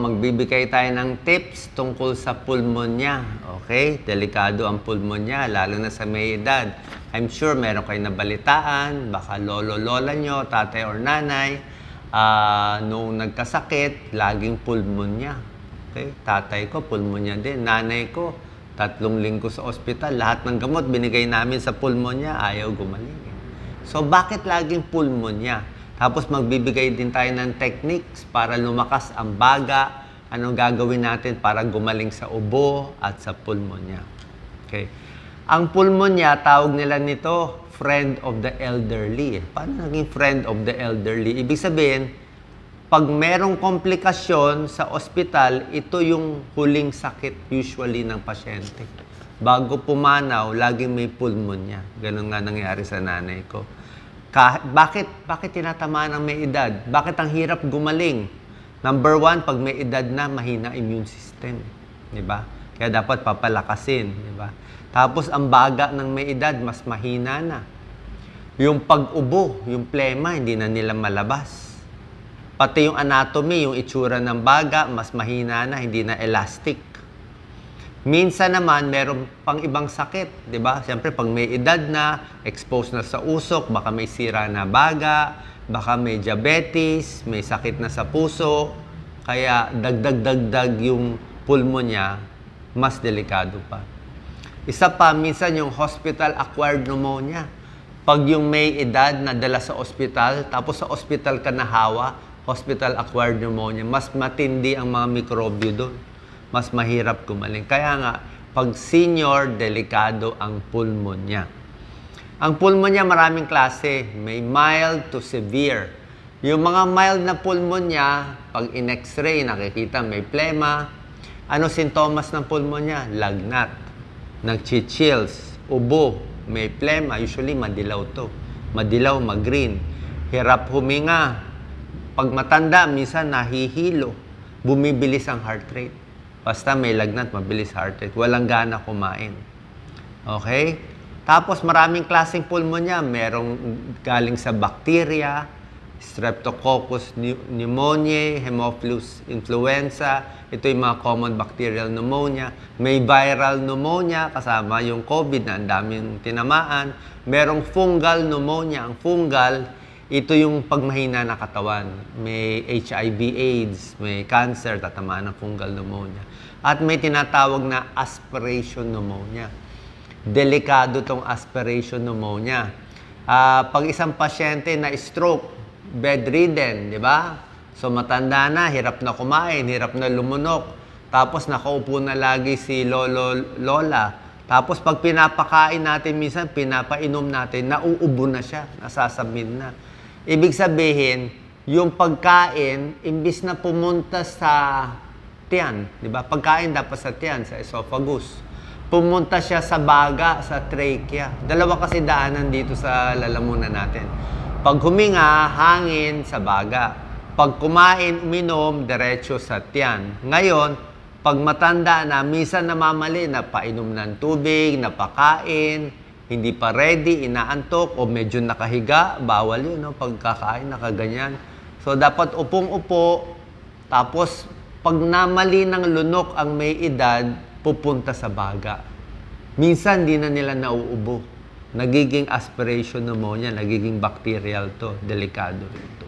magbibigay tayo ng tips tungkol sa pulmonya. Okay? Delikado ang pulmonya, lalo na sa may edad. I'm sure meron kayo nabalitaan, baka lolo-lola nyo, tatay or nanay, noong nagkasakit, laging pulmonya. Okay? Tatay ko, pulmonya din. Nanay ko, 3 linggo sa ospital. Lahat ng gamot binigay namin sa pulmonya, ayaw gumaling. So, bakit laging pulmonya? Tapos magbibigay din tayo ng techniques para lumakas ang baga. Anong gagawin natin para gumaling sa ubo at sa pulmonya. Okay. Ang pulmonya, tawag nila nito, friend of the elderly. Paano naging friend of the elderly? Ibig sabihin, pag merong komplikasyon sa ospital, ito yung huling sakit usually ng pasyente. Bago pumanaw, laging may pulmonya. Ganun nga nangyari sa nanay ko. Bakit tinatamaan ang may edad? Bakit ang hirap gumaling? Number 1, pag may edad na, mahina immune system. Diba? Kaya dapat papalakasin. Diba? Tapos, ang baga ng may edad, mas mahina na. Yung pag-ubo, yung plema, hindi na nila malabas. Pati yung anatomy, yung itsura ng baga, mas mahina na, hindi na elastic. Minsan naman, meron pang ibang sakit, di ba? Siyempre, pag may edad na, exposed na sa usok, baka may sira na baga, baka may diabetes, may sakit na sa puso, kaya dagdag yung pulmonya, mas delikado pa. Isa pa, minsan yung hospital-acquired pneumonia. Pag yung may edad na dala sa ospital, tapos sa ospital ka nahawa, hospital-acquired pneumonia, mas matindi ang mga mikrobyo doon. Mas mahirap gumaling. Kaya nga, pag senior, delikado ang pulmonya. Ang pulmonya, maraming klase. May mild to severe. Yung mga mild na pulmonya, pag in-x-ray, nakikita may plema. Ano sintomas ng pulmonya? Lagnat, nag-chills, ubo, may plema. Usually, madilaw to. Madilaw, mag-green. Hirap huminga. Pag matanda, minsan nahihilo. Bumibilis ang heart rate. Basta may lagnat, mabilis heart rate. Walang gana kumain. Okay? Tapos maraming klaseng pulmonya. Merong galing sa bacteria, Streptococcus pneumoniae, Haemophilus influenza. Ito yung mga common bacterial pneumonia. May viral pneumonia, kasama yung COVID na ang daming tinamaan. Merong fungal pneumonia. Ang fungal, ito yung pagmahina na katawan. May HIV/AIDS, may cancer, tatamaan ng fungal pneumonia. At may tinatawag na aspiration pneumonia. Delikado tong aspiration pneumonia. Pag isang pasyente na stroke, bedridden, di ba? So matanda na, hirap na kumain, hirap na lumunok. Tapos nakaupo na lagi si lolo-lola. Tapos pag pinapakain natin, minsan pinapainom natin, nauubo na siya, nasasamin na. Ibig sabihin, yung pagkain, imbis na pumunta sa tiyan, di ba? Pagkain dapat sa tiyan, sa esophagus. Pumunta siya sa baga, sa trachea. Dalawa kasi daanan dito sa lalamunan natin. Pag huminga, hangin sa baga. Pag kumain, uminom, diretso sa tiyan. Ngayon, pag matanda na, minsan namamali, napainom ng tubig, napakain, hindi pa ready, inaantok, o medyo nakahiga, bawal yun, no? Pagkakain, nakaganyan. So, dapat upong-upo, tapos, pag namali ng lunok ang may edad, pupunta sa baga. Minsan, di na nila nauubo. Nagiging aspiration pneumonia, nagiging bacterial to, delikado rin to.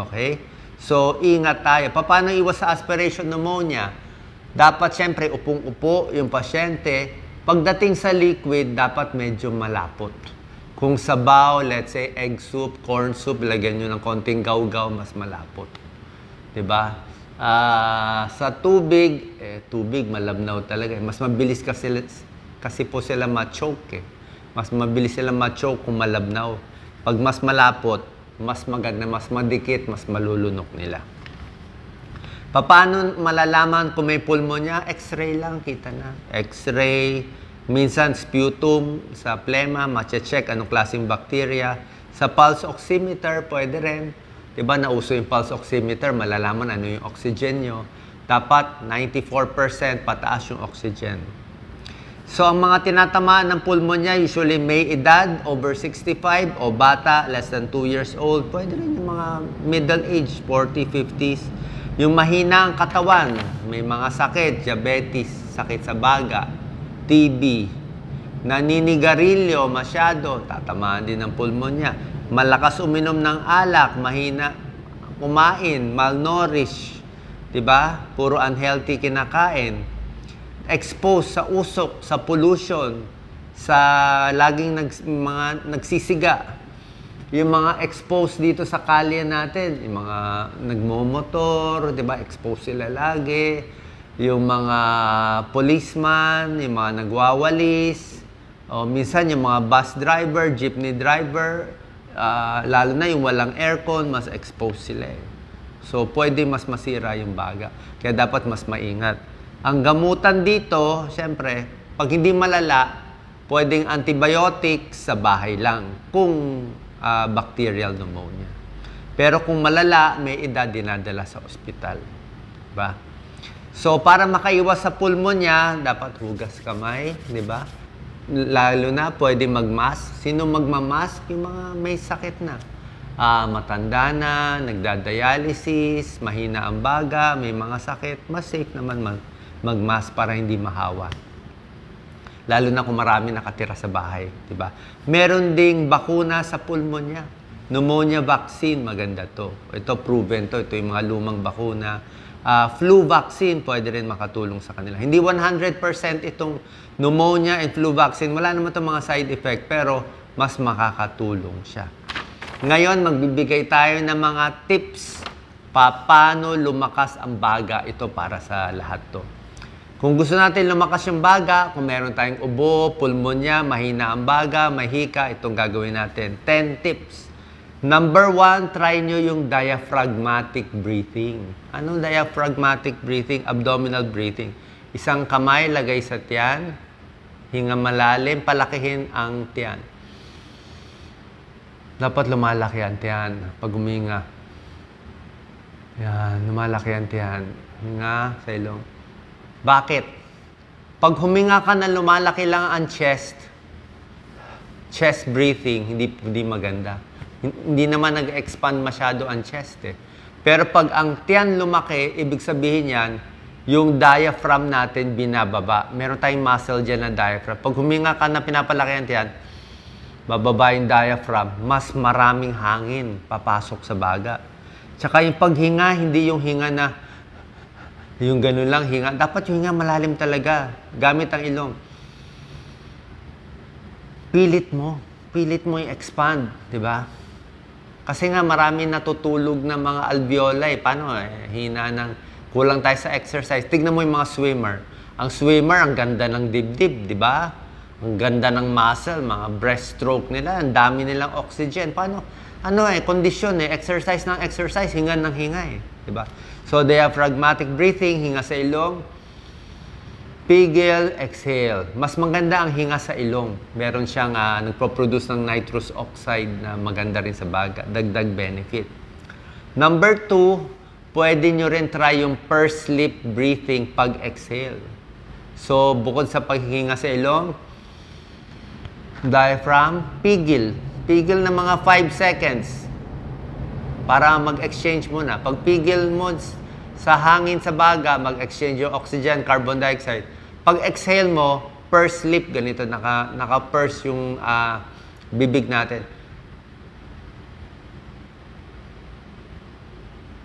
Okay? So, ingat tayo. Paano iwas sa aspiration pneumonia? Dapat, siyempre, upong-upo yung pasyente. Pagdating sa liquid, dapat medyo malapot. Kung sabaw, let's say egg soup, corn soup, lagyan nyo ng konting gaw-gaw, mas malapot. Diba? Sa tubig, tubig malabnaw talaga. Mas mabilis kasi po sila ma-choke. Mas mabilis sila ma-choke kung malabnaw. Pag mas malapot, mas maganda, mas madikit, mas malulunok nila. Paano malalaman kung may pulmonya? X-ray lang, kita na. X-ray, minsan sputum sa plema, ma-check anong klaseng bacteria. Sa pulse oximeter, pwede rin. Diba, nauso yung pulse oximeter, malalaman ano yung oxygen nyo. Dapat 94% pataas yung oxygen. So, ang mga tinatamaan ng pulmonya, usually may edad, over 65, o bata, less than 2 years old. Pwede rin yung mga middle age, 40, 50s. Yung mahina ang katawan, may mga sakit, diabetes, sakit sa baga, TB, naninigarilyo masyado, tatamaan din ng pulmonya. Malakas uminom ng alak, mahina kumain, malnourished, 'di ba? Puro unhealthy kinakain. Exposed sa usok, sa pollution, sa laging mga nagsisiga. Yung mga exposed dito sa kalye natin, yung mga nagmomotor, 'di ba? Exposed sila lagi. Yung mga policeman, yung mga nagwawalis, o minsan yung mga bus driver, jeepney driver, lalo na yung walang aircon, mas exposed sila eh. So, pwede mas masira yung baga. Kaya dapat mas maingat. Ang gamutan dito, syempre, pag hindi malala, pwedeng antibiotics sa bahay lang kung bacterial pneumonia. Pero kung malala, may edad dinadala sa ospital. Diba? So, para makaiwas sa pulmonya, dapat hugas kamay, di ba? Lalo na, pwede mag-mask. Sino magmamask? Yung mga may sakit na. Matanda na, nagdadialysis, mahina ang baga, may mga sakit. Mas safe naman mag-mask para hindi mahawa. Lalo na kung marami nakatira sa bahay, di ba? Meron ding bakuna sa pulmonya. Pneumonia vaccine, maganda to. Ito proven to. Ito yung mga lumang bakuna. Flu vaccine, pwede rin makatulong sa kanila. Hindi 100% itong pneumonia and flu vaccine. Wala naman itong mga side effect, pero mas makakatulong siya. Ngayon, magbibigay tayo ng mga tips paano lumakas ang baga. Ito para sa lahat to. Kung gusto natin lumakas yung baga, kung meron tayong ubo, pulmonya, mahina ang baga, mahika, itong gagawin natin. 10 tips. Number 1, try nyo yung diaphragmatic breathing. Anong diaphragmatic breathing? Abdominal breathing. Isang kamay, lagay sa tiyan. Hinga malalim, palakihin ang tiyan. Dapat lumalaki ang tiyan pag huminga. Yan, lumalaki ang tiyan. Hinga sa ilong. Bakit? Pag huminga ka na lumalaki lang ang chest breathing, hindi maganda. Hindi naman nag-expand masyado ang chest eh. Pero pag ang tiyan lumaki, ibig sabihin yan, yung diaphragm natin binababa. Meron tayong muscle dyan na diaphragm. Pag huminga ka na pinapalaki ang tiyan, bababa yung diaphragm, mas maraming hangin papasok sa baga. Tsaka yung paghinga, hindi yung hinga na yung ganun lang hinga. Dapat yung hinga malalim talaga. Gamit ang ilong. Pilit mo i-expand, di ba? Kasi nga marami natutulog na mga alveoli. Paano hina ng kulang tayo sa exercise. Tignan mo yung mga swimmer. Ang swimmer, ang ganda ng dibdib, di ba? Ang ganda ng muscle, mga breaststroke nila. Ang dami nilang oxygen. Paano? Kondisyon exercise ng exercise, hinga ng hinga di ba? So, diaphragmatic breathing, hinga sa ilong. Pigil, exhale. Mas maganda ang hinga sa ilong. Meron siyang nagpo-produce ng nitrous oxide na maganda rin sa baga. Dagdag benefit. Number 2, pwede nyo rin try yung pursed lip breathing pag-exhale. So, bukod sa paghinga sa ilong, diaphragm, pigil. Pigil na mga 5 seconds para mag-exchange muna. Pag pigil mo sa hangin sa baga, mag-exchange yung oxygen, carbon dioxide. Pag exhale mo, pursed lip, ganito, naka-purse yung bibig natin.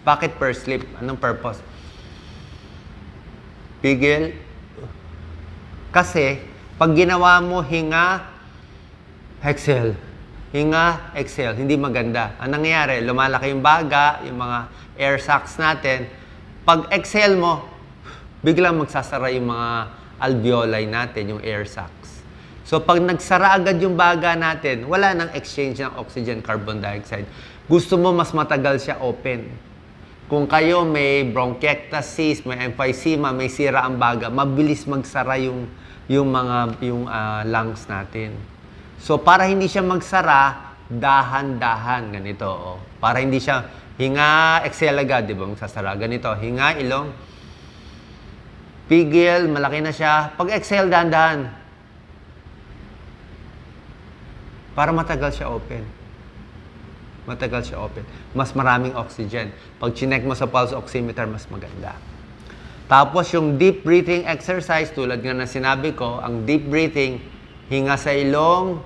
Bakit pursed lip? Anong purpose? Pigil. Kasi, pag ginawa mo hinga, exhale. Hinga, exhale. Hindi maganda. Ang nangyayari, lumalaki yung baga, yung mga air sacs natin. Pag exhale mo, biglang magsasara yung mga alveoli natin, yung air sacs. So, pag nagsara agad yung baga natin, wala nang exchange ng oxygen, carbon dioxide. Gusto mo mas matagal siya open. Kung kayo may bronchiectasis, may emphysema, may sira ang baga, mabilis magsara yung lungs natin. So, para hindi siya magsara, dahan-dahan, ganito. Para hindi siya hinga, exhale agad, di ba? Magsasara. Ganito, hinga, ilong. Pigil, malaki na siya. Pag exhale, dahan-dahan. Para matagal siya open. Matagal siya open. Mas maraming oxygen. Pag chinek mo sa pulse oximeter, mas maganda. Tapos yung deep breathing exercise, tulad nga na sinabi ko, ang deep breathing, hinga sa ilong,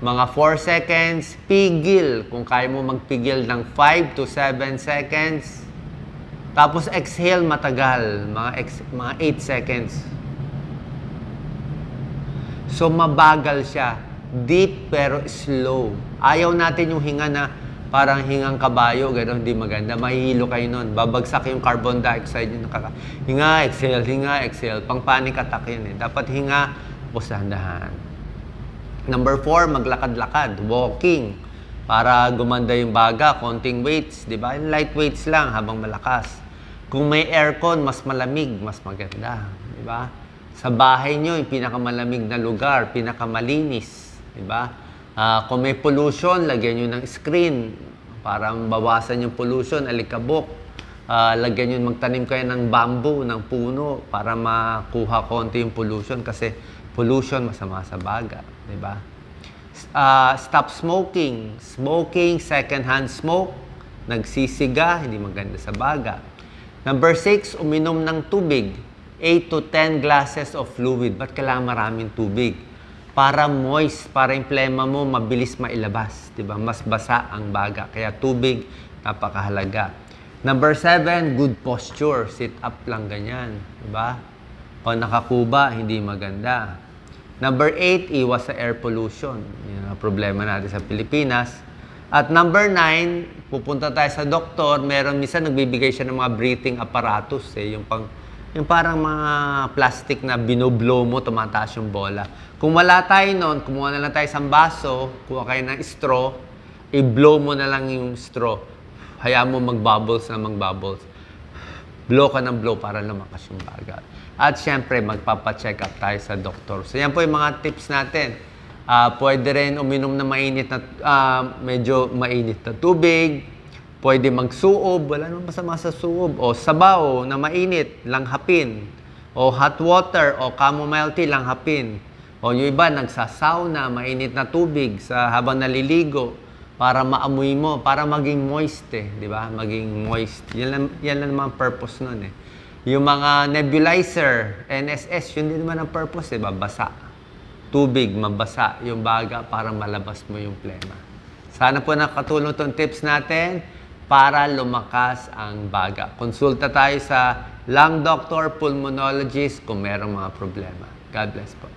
mga 4 seconds, pigil. Kung kaya mo magpigil ng 5 to 7 seconds. Tapos exhale matagal, mga 8 seconds. So mabagal siya. Deep pero slow. Ayaw natin yung hinga na parang hingang kabayo, gano'n, hindi maganda. Mahihilo kayo nun. Babagsak yung carbon dioxide yung hinga, exhale. Pang panic attack yun eh. Dapat hinga, tapos dahan-dahan. Number 4, maglakad-lakad, walking. Para gumanda yung baga, konting weights, di ba? Light weights lang habang malakas. Kung may aircon, mas malamig, mas maganda. Di ba? Sa bahay nyo, yung pinakamalamig na lugar, pinakamalinis. Di ba? Kung may pollution, lagyan nyo ng screen para mabawasan yung pollution, alikabok. Lagyan nyo, magtanim kayo ng bamboo, ng puno para makuha konti yung pollution kasi pollution masama sa baga. Diba? Stop smoking. Smoking, second-hand smoke, nagsisiga, hindi maganda sa baga. Number 6, uminom ng tubig. 8 to 10 glasses of fluid. Ba't kailangan maraming tubig? Para moist, para yung plema mo mabilis mailabas, 'di ba? Mas basa ang baga. Kaya tubig napakahalaga. Number 7, good posture. Sit up lang ganyan, 'di ba? Pag nakakuba, hindi maganda. Number 8, iwas sa air pollution. Yan ang problema natin sa Pilipinas. At number 9, pupunta tayo sa doktor, meron minsan nagbibigay siya ng mga breathing apparatus, yung parang mga plastic na binoblow mo, tumataas yung bola. Kung wala tayo nun, kumuha na lang tayo sa baso, kuha kayo ng straw, i-blow mo na lang yung straw. Hayaan mo mag-bubbles na mag-bubbles. Blow ka ng blow para lumakas yung baga. At syempre, magpapacheck up tayo sa doktor. So yan po yung mga tips natin. Pwede rin uminom na mainit na, medyo mainit na tubig. Pwede magsuob, wala naman masama sa suob. O sabaw na mainit, langhapin. O hot water, o chamomile tea, langhapin. O yung iba, nagsasauna, mainit na tubig habang naliligo para maamoy mo, para maging moist di ba? Maging moist. Yan lang naman ang purpose nun eh. Yung mga nebulizer, NSS, yun din naman ang purpose, di ba? Basa. Tubig, mabasa yung baga para malabas mo yung plema. Sana po nakatulong itong tips natin para lumakas ang baga. Konsulta tayo sa lung doctor, pulmonologist kung merong mga problema. God bless po.